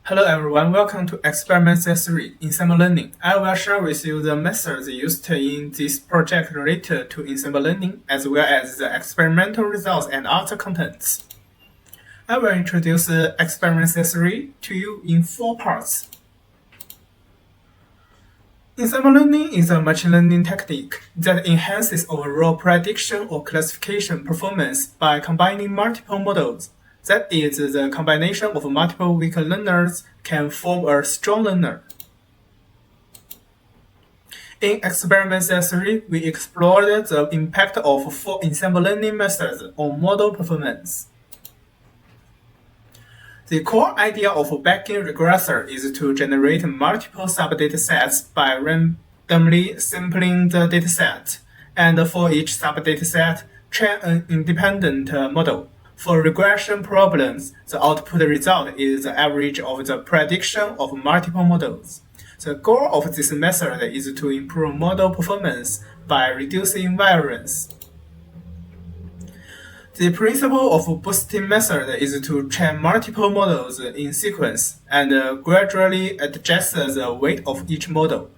Hello everyone, welcome to Experiment Set 3 Ensemble Learning. I will share with you the methods used in this project related to ensemble learning, as well as the experimental results and other contents. I will introduce Experiment Set 3 to you in 4 parts. Ensemble learning is a machine learning technique that enhances overall prediction or classification performance by combining multiple models. That is, the combination of multiple weak learners can form a strong learner. In Experiment Set 3, we explored the impact of 4 ensemble learning methods on model performance. The core idea of a Bayesian regressor is to generate multiple subdatasets by randomly sampling the dataset, and for each subdataset, train an independent model. For regression problems, the output result is the average of the prediction of multiple models. The goal of this method is to improve model performance by reducing variance. The principle of boosting method is to train multiple models in sequence and gradually adjust the weight of each model,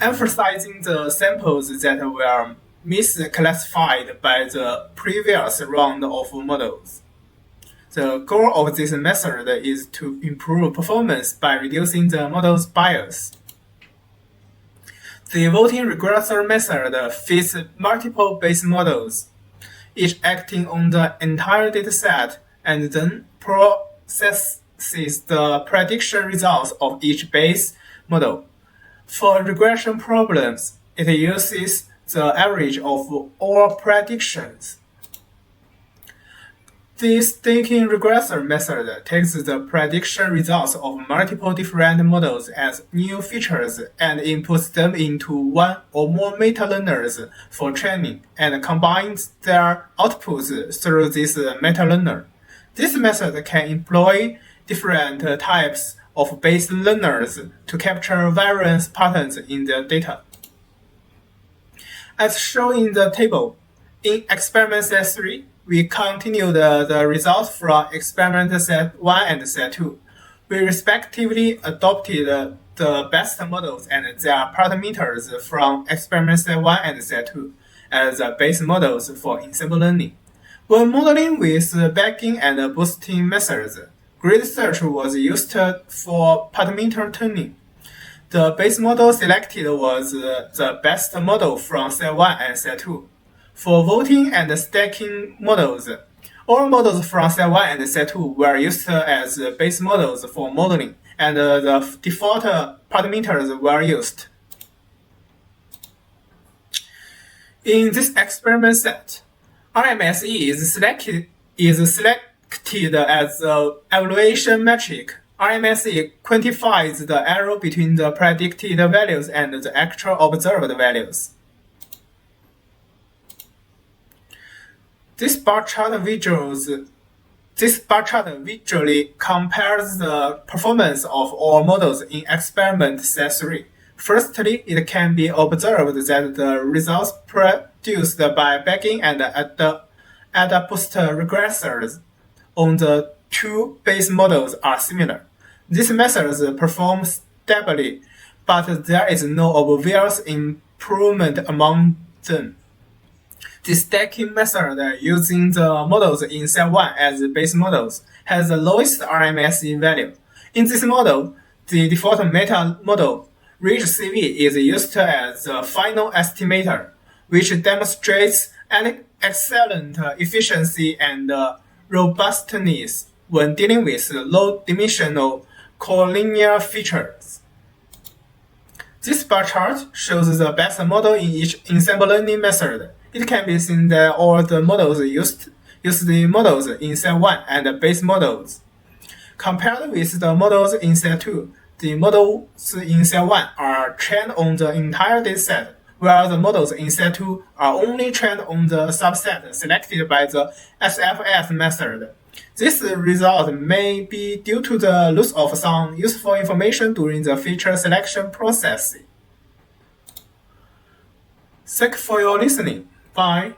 emphasizing the samples that were misclassified by the previous round of models. The goal of this method is to improve performance by reducing the model's bias. The voting regressor method fits multiple Bayes models, each acting on the entire dataset and then processes the prediction results of each Bayes model. For regression problems, it uses the average of all predictions. The staking regressor method takes the prediction results of multiple different models as new features and inputs them into one or more meta-learners for training and combines their outputs through this meta-learner. This method can employ different types of Bayes learners to capture variance patterns in the data. As shown in the table, in Experiment Set 3, we continue the results from Experiment Set 1 and Set 2. We respectively adopted the best models and their parameters from Experiment Set 1 and Set 2 as the Bayes models for ensemble learning. When modeling with Bayesian and boosting methods, grid search was used for parameter tuning. The Bayes model selected was the best model from Set 1 and Set 2. For voting and stacking models, all models from Set 1 and Set 2 were used as Bayes models for modeling, and the default parameters were used. In this experiment set, RMSE is selected as the evaluation metric. RMSE quantifies the error between the predicted values and the actual observed values. This bar chart visually compares the performance of all models in Experiment Set 3. Firstly, it can be observed that the results produced by Bayesian and AdaBoost regressors on the 2 Bayes models are similar. These methods perform stably, but there is no obvious improvement among them. The stacking method using the models in Set 1 as Bayes models has the lowest RMSE value. In this model, the default meta model, RIGCV, is used as the final estimator, which demonstrates excellent efficiency and robustness when dealing with low-dimensional collinear features. This bar chart shows the best model in each ensemble learning method. It can be seen that all the models use the models in Set 1 and Bayes models. Compared with the models in Set 2, the models in Set 1 are trained on the entire dataset, while the models in Set 2 are only trained on the subset selected by the SFF method. This result may be due to the loss of some useful information during the feature selection process. Thank you for your listening. Bye.